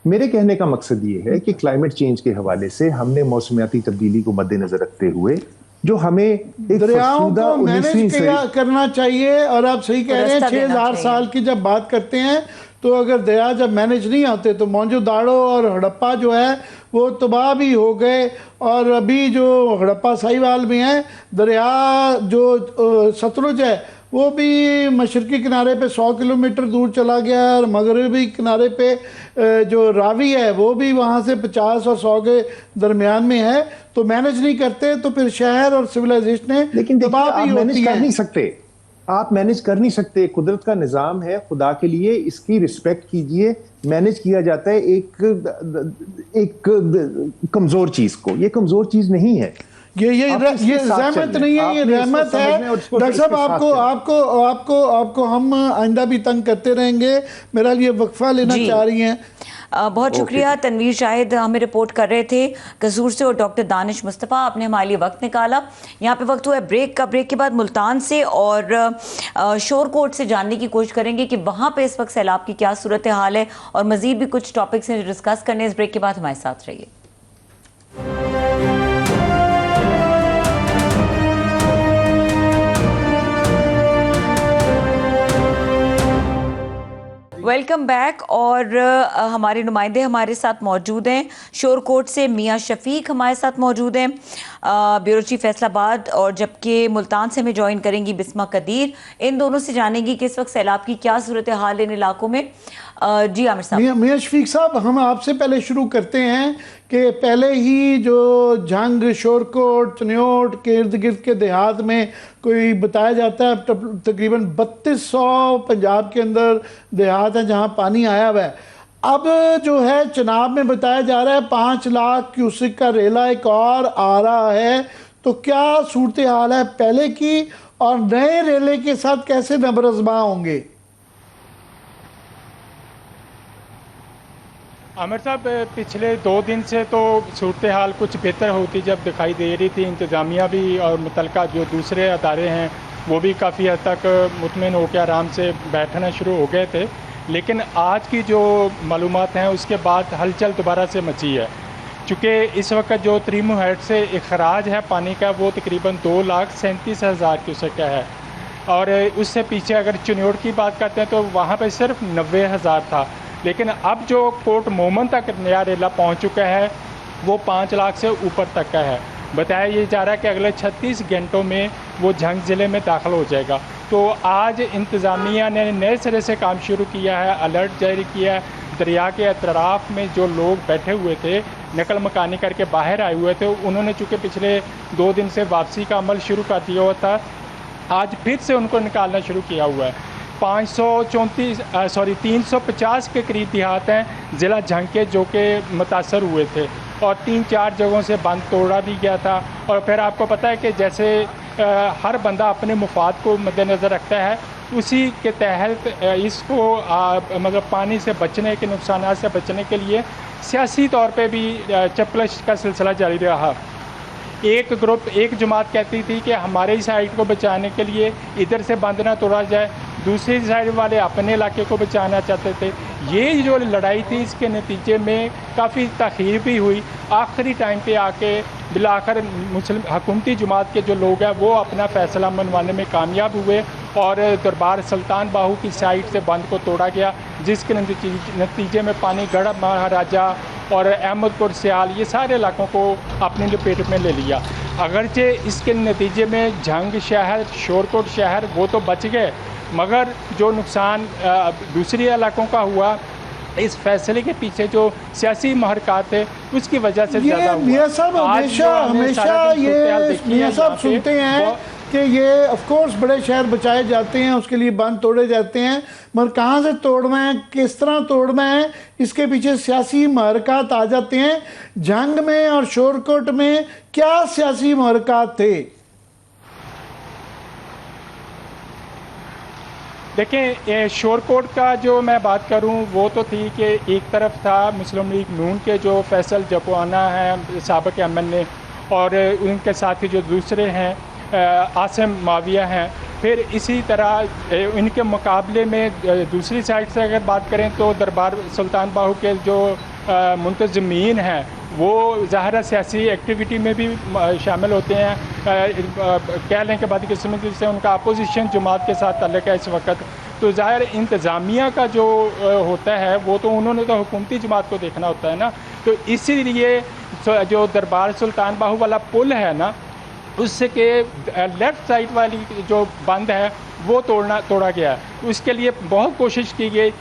मेरे कहने का मकसद ये है कि क्लाइमेट चेंज के हवाले से हमने मौसमियाती तब्दीली को मद्देनजर रखते हुए जो हमें एक दरियाओं को मैनेज करना चाहिए। और आप सही कह रहे हैं, 6000 साल की जब बात करते हैं तो अगर दरिया जब मैनेज नहीं होते तो मोहनजोदाड़ो और हड़प्पा जो है वो तबाह भी हो गए, और अभी जो हड़प्पा साहिवाल में है दरिया जो सतलुज है वो भी मशरकी किनारे पे 100 किलोमीटर दूर चला गया, और मगरबी किनारे पे जो रावी है वो भी वहाँ से 50 और 100 के दरमियान में है। तो मैनेज नहीं करते तो फिर शहर और सिविलाइजेशन, लेकिन आप मैनेज कर नहीं सकते, आप मैनेज कर नहीं सकते, कुदरत का निज़ाम है, खुदा के लिए इसकी रिस्पेक्ट कीजिए। मैनेज किया जाता है एक कमज़ोर चीज़ को, ये कमज़ोर चीज़ नहीं है, ये रहमत नहीं है, ये रहमत है। डॉक्टर साहब आपको हम आइंदा भी तंग करते रहेंगे, मेरा लिए वक्फा लेना चाह रही हैं। बहुत शुक्रिया। तनवीर शाहिद हमें रिपोर्ट कर रहे थे कसूर से, और डॉक्टर दानिश मुस्तफ़ा आपने हमारे लिए वक्त निकाला। यहाँ पे वक्त हुआ है ब्रेक का। ब्रेक के बाद मुल्तान से और शोरकोट से जानने की कोशिश करेंगे कि वहाँ पे इस वक्त सैलाब की क्या सूरत हाल है, और मजीद भी कुछ टॉपिक्स हैं जो डिस्कस करने। इस ब्रेक के बाद हमारे साथ रहिए। Welcome back. और हमारे नुमाइंदे हमारे साथ मौजूद हैं। शोरकोट से मियाँ शफीक हमारे साथ मौजूद हैं, ब्यूरो चीफ फैसलाबाद, और जबकि मुल्तान से हमें ज्वाइन करेंगी बिस्मा कदीर। इन दोनों से जानेंगी कि इस वक्त सैलाब की क्या सूरत हाल इन इलाकों में। जी आमिर साहब। मियाँ शफीक साहब, हम आपसे पहले शुरू करते हैं कि पहले ही जो जंग शोरकोट चन्योट के इर्द गिर्द के देहात में कोई बताया जाता है तकरीबन 3200 पंजाब के अंदर देहात हैं जहाँ पानी आया हुआ है। अब जो है चनाब में बताया जा रहा है 5 लाख क्यूसिक का रेला एक और आ रहा है। तो क्या सूरत हाल है पहले की, और नए रेले के साथ कैसे नबरज़मा होंगे? आमिर साहब, पिछले 2 दिन से तो सूरत हाल कुछ बेहतर होती जब दिखाई दे रही थी। इंतज़ामिया भी और मुतलका जो दूसरे अदारे हैं वो भी काफ़ी हद तक मुतमिन होकर आराम से बैठना शुरू हो गए थे, लेकिन आज की जो मालूमात हैं उसके बाद हलचल दोबारा से मची है। चूँकि इस वक्त जो त्रीमू हेड से अखराज है पानी का वो तकरीबन 2,37,000 क्यूसेक का है, और उससे पीछे अगर चन्योट की बात करते हैं तो वहाँ पर सिर्फ 90,000 था। लेकिन अब जो कोट मोमन तक नया रेला पहुंच चुका है वो 5 लाख से ऊपर तक का है। बताया ये जा रहा है कि अगले 36 घंटों में वो झंग ज़िले में दाखिल हो जाएगा। तो आज इंतज़ामिया ने नए सिरे से काम शुरू किया है, अलर्ट जारी किया है। दरिया के अतराफ़ में जो लोग बैठे हुए थे, नकल मकानी करके बाहर आए हुए थे, उन्होंने चूँकि पिछले 2 दिन से वापसी का अमल शुरू कर दिया हुआ था, आज फिर से उनको निकालना शुरू किया हुआ है। 350 के करीब देहात हैं ज़िला झंग के जो कि मुतासर हुए थे और 3-4 जगहों से बंद तोड़ा भी गया था। और फिर आपको पता है कि जैसे हर बंदा अपने मुफाद को मद्देनज़र रखता है, उसी के तहत इसको मतलब पानी से बचने के, नुकसान से बचने के लिए सियासी तौर पे भी चपलश का सिलसिला जारी रहा। एक ग्रुप, एक जमात कहती थी कि हमारे साइड को बचाने के लिए इधर से बंद ना तोड़ा जाए, दूसरी साइड वाले अपने इलाके को बचाना चाहते थे। ये जो लड़ाई थी, इसके नतीजे में काफ़ी तख़ीर भी हुई। आखिरी टाइम पे आके बिलाखिर मुस्लिम हुकूमती जमात के जो लोग हैं वो अपना फ़ैसला मनवाने में कामयाब हुए और दरबार सुल्तान बाहू की साइड से बंद को तोड़ा गया, जिसके नतीजे में पानी गढ़ महाराजा और अहमदपुर सियाल ये सारे इलाकों को अपनी लपेट में ले लिया। अगरचे इसके नतीजे में झंग शहर, शोरकोट शहर वो तो बच गए, मगर जो नुकसान दूसरे इलाकों का हुआ, इस फैसले के पीछे जो सियासी महरकात है उसकी वजह से ज़्यादा हुआ। मियां साहब हमेशा ये मियां साहब सुनते हैं कि ये ऑफ कोर्स बड़े शहर बचाए जाते हैं, उसके लिए बंद तोड़े जाते हैं, मगर कहाँ से तोड़ना है, किस तरह तोड़ना है, इसके पीछे सियासी महरकात आ जाते हैं। जंग में और शोरकोट में क्या सियासी महरकात थे? देखें, शोरकोट का जो मैं बात करूं वो तो थी कि एक तरफ था मुस्लिम लीग नून के जो फैसल जपवाना है साबिक MNA, और उनके साथ ही जो दूसरे हैं आसिम माविया हैं। फिर इसी तरह इनके मुकाबले में दूसरी साइड से अगर बात करें तो दरबार सुल्तान बाहू के जो मुंतज़मीन हैं वो ज़ाहिर सियासी एक्टिविटी में भी शामिल होते हैं। कह लें कि बदकिस्मती से उनका अपोजिशन जमात के साथ ताल्लुक़ है इस वक्त, तो ज़ाहिर इंतज़ामिया का जो होता है वो तो उन्होंने तो हुकूमती जमात को देखना होता है ना। तो इसीलिए जो दरबार सुल्तान बाहू वाला पुल है ना, उससे के लेफ़्ट साइड वाली जो बंद है वो तोड़ा गया है। उसके लिए बहुत कोशिश की गई।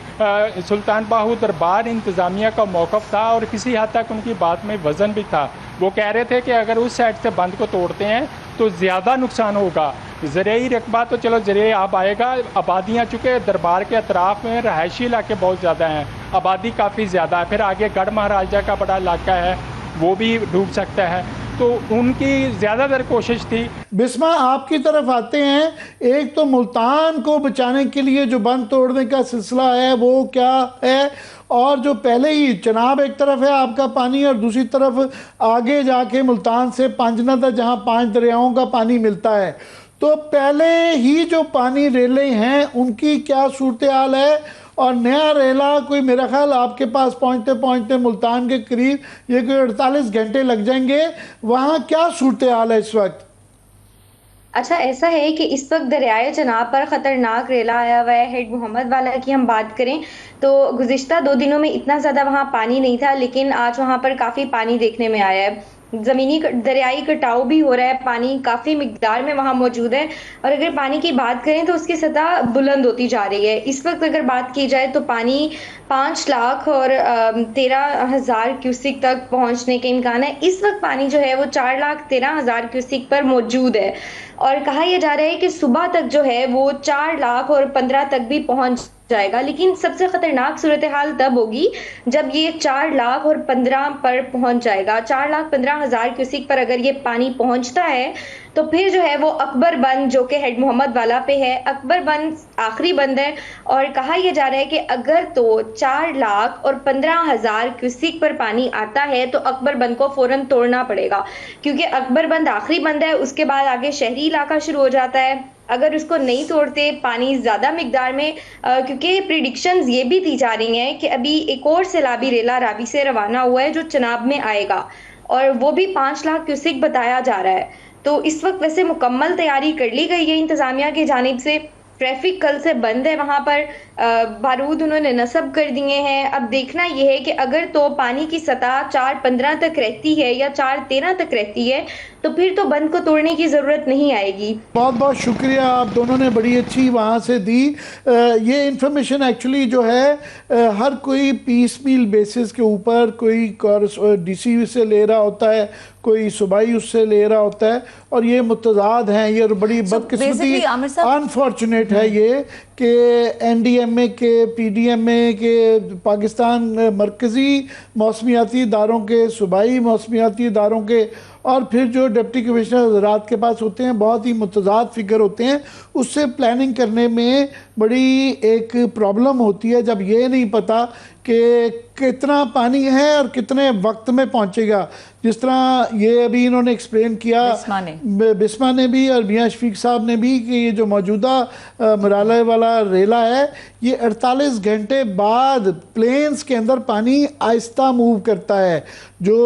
सुल्तान बाहू दरबार इंतज़ामिया का मौक़िफ़ था और किसी हद तक उनकी बात में वज़न भी था। वो कह रहे थे कि अगर उस साइड से बंद को तोड़ते हैं तो ज़्यादा नुकसान होगा। ज़रिए रकबा तो चलो ज़रिए अब आएगा, आबादियाँ चूँकि दरबार के अतराफ़ में रहायशी इलाके बहुत ज़्यादा हैं, आबादी काफ़ी ज़्यादा है। फिर आगे गढ़ महाराजा का बड़ा इलाका है, वो भी डूब सकता है। तो उनकी ज़्यादातर कोशिश थी। बिस्मा, आपकी तरफ आते हैं। एक तो मुल्तान को बचाने के लिए जो बंद तोड़ने का सिलसिला है वो क्या है, और जो पहले ही चनाब एक तरफ है आपका पानी और दूसरी तरफ आगे जाके मुल्तान से पांजना था जहाँ 5 दरियाओं का पानी मिलता है, तो पहले ही जो पानी रेले हैं उनकी क्या सूरत हाल है, और नया रेला कोई मेरा ख्याल आपके पास पहुंचते पहुंचते मुल्तान के करीब ये कोई 48 घंटे लग जाएंगे, वहाँ क्या सूरत हाल है इस वक्त? अच्छा, ऐसा है कि इस वक्त दरियाए चनाब पर ख़तरनाक रेला आया हुआ है। हेड मोहम्मद वाला की हम बात करें तो गुज़िश्ता 2 दिनों में इतना ज़्यादा वहाँ पानी नहीं था, लेकिन आज वहाँ पर काफ़ी पानी देखने में आया है। ज़मीनी दरियाई कटाव भी हो रहा है, पानी काफ़ी मिकदार में वहाँ मौजूद है। और अगर पानी की बात करें तो उसकी सतह बुलंद होती जा रही है। इस वक्त अगर बात की जाए तो पानी 5 लाख और 13,000 क्यूसिक तक पहुँचने के इम्कान है। इस वक्त पानी जो है वो 4,13,000 क्यूसिक पर मौजूद है, और कहा यह जा रहा है कि सुबह तक जो है वो 4 लाख और 15 तक भी पहुँच जाएगा। लेकिन सबसे खतरनाक सूरत हाल तब होगी जब ये 4 लाख और 15 पर पहुंच जाएगा। 4,15,000 क्यूसिक पर अगर ये पानी पहुंचता है तो फिर जो है वो अकबर बंद जो कि हेड मोहम्मद वाला पे है, अकबर बंद आखिरी बंद है। और कहा यह जा रहा है कि अगर तो 4 लाख और 15,000 क्यूसिक पर पानी आता है तो अकबर बंद को फौरन तोड़ना पड़ेगा, क्योंकि अकबर बंद आखिरी बंद है। उसके बाद आगे शहरी इलाका शुरू हो जाता है। अगर उसको नहीं तोड़ते पानी ज़्यादा मिकदार में, क्योंकि प्रिडिक्शंस ये भी दी जा रही हैं कि अभी एक और सैलाबी रेला रावी से रवाना हुआ है जो चनाब में आएगा, और वो भी 5 लाख क्यूसिक बताया जा रहा है। तो इस वक्त वैसे मुकम्मल तैयारी कर ली गई है इंतज़ामिया की जानिब से। ट्रैफिक कल से बंद है वहाँ पर, बारूद उन्होंने नस्ब कर दिए हैं। अब देखना यह है कि अगर तो पानी की सतह 4.15 तक रहती है या 4.13 तक रहती है तो फिर तो बंद को तोड़ने की जरूरत नहीं आएगी। बहुत बहुत शुक्रिया, आप दोनों ने बड़ी अच्छी वहाँ से दी। ये इन्फॉर्मेशन एक्चुअली जो है हर कोई पीस मील बेसिस के ऊपर कोई डीसी से ले रहा होता है, कोई सूबाई उससे ले रहा होता है, और ये मुतजाद हैं। ये बड़ी बदकिस्मती, अनफॉर्चुनेट है ये कि NDMA के, PDMA के, पाकिस्तान मरकज़ी मौसमियाती इदारों के, सूबाई मौसमियाती इदारों के, और फिर जो डिप्टी कमिश्नर हज़रात के पास होते हैं, बहुत ही मुतज़ाद फिगर होते हैं। उससे प्लानिंग करने में बड़ी एक प्रॉब्लम होती है जब ये नहीं पता कि कितना पानी है और कितने वक्त में पहुंचेगा। जिस तरह ये अभी इन्होंने एक्सप्लेन किया बिस्मा ने भी और मियां शफीक साहब ने भी कि ये जो मौजूदा मराला वाला रेला है, ये 48 घंटे बाद प्लेन्स के अंदर पानी आहिस्ता मूव करता है। जो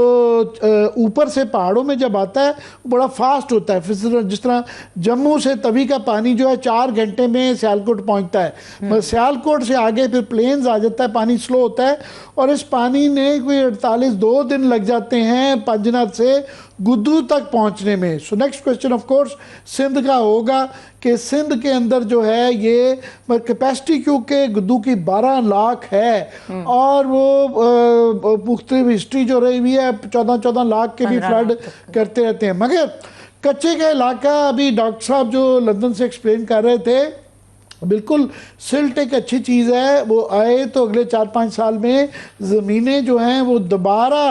ऊपर से पहाड़ों में जब आता है वो बड़ा फास्ट होता है। फिर जिस तरह जम्मू से तवी का पानी जो है 4 घंटे में सियालकोट पहुंचता है, मगर सियालकोट से आगे फिर प्लेन्स आ जाता है, पानी स्लो होता है, और इस पानी ने कोई 2 दिन लग जाते हैं पंजनाथ से गुद्दू तक पहुंचने में। So next question of course Sindh का होगा कि सिंध के अंदर जो है ये कैपेसिटी क्योंकि गुद्दू की 12 लाख है, और वो मुख्तलिफ हिस्ट्री जो रही हुई है 14 लाख के भी फ्लड करते रहते हैं। मगर कच्चे का इलाका, अभी डॉक्टर साहब जो लंदन से एक्सप्लेन कर रहे थे, बिल्कुल सिल्ट एक अच्छी चीज़ है। वो आए तो अगले 4-5 साल में ज़मीनें जो हैं वो दोबारा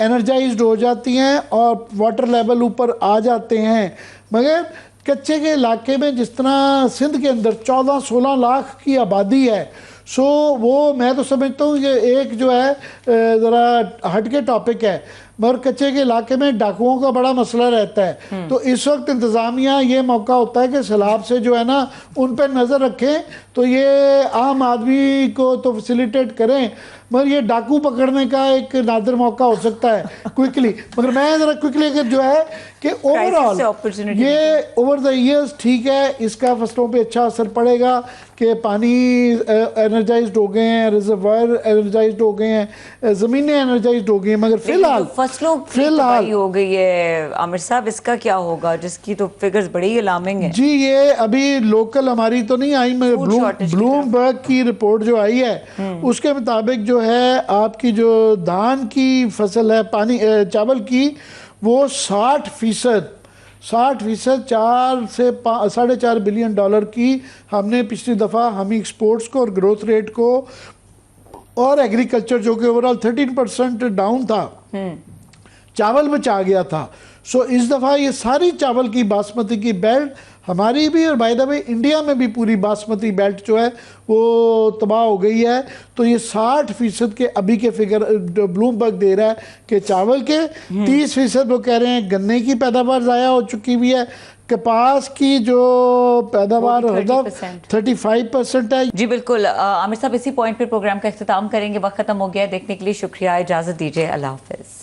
एनर्जाइज्ड हो जाती हैं और वाटर लेवल ऊपर आ जाते हैं। मगर कच्चे के इलाके में जिस तरह सिंध के अंदर 14-16 लाख की आबादी है, सो वो मैं तो समझता हूँ ये एक जो है ज़रा हट के टॉपिक है, मगर कच्चे के इलाके में डाकुओं का बड़ा मसला रहता है। तो इस वक्त इंतज़ामिया ये मौका होता है कि सैलाब से जो है ना उन पर नज़र रखें, तो ये आम आदमी को तो फैसिलिटेट करें, मगर ये डाकू पकड़ने का एक नादिर मौका हो सकता है क्विकली। मगर मैं ज़रा क्विकली अगर जो है कि ओवरऑल ये ओवर द ईयर्स ठीक है, इसका फसलों पे अच्छा असर पड़ेगा कि पानी एनर्जाइज्ड हो गए हैं, रिजर्वायर एनर्जाइज्ड हो गए हैं, ज़मीनें एनर्जाइज्ड हो गई हैं। मगर फिलहाल फसलों की हो गई है आमिर साहब, इसका क्या होगा, जिसकी तो फिगर्स बड़ी अलार्मिंग है। जी, ये अभी लोकल हमारी तो नहीं आई, मगर ब्लूमबर्ग की रिपोर्ट जो आई है उसके मुताबिक जो है आपकी जो धान की फसल है, पानी चावल की, वो 60% 4 से 4.5 बिलियन डॉलर की हमने पिछली दफ़ा हमी एक्सपोर्ट्स को और ग्रोथ रेट को, और एग्रीकल्चर जो कि ओवरऑल 13% डाउन था, चावल बचा गया था। सो इस दफ़ा ये सारी चावल की बासमती की बेल्ट हमारी भी, और बाय द वे इंडिया में भी पूरी बासमती बेल्ट जो है वो तबाह हो गई है। तो ये 60% के अभी के फिगर ब्लूमबर्ग दे रहा है कि चावल के, 30% वो कह रहे हैं गन्ने की पैदावार ज़ाया हो चुकी हुई है, कपास की जो पैदावार 35% है। जी बिल्कुल आमिर साहब, इसी पॉइंट पर प्रोग्राम का इख्तिताम करेंगे। वक्त खत्म हो गया है, देखने के लिए शुक्रिया, इजाज़त दीजिए, अल्लाह हाफिज़।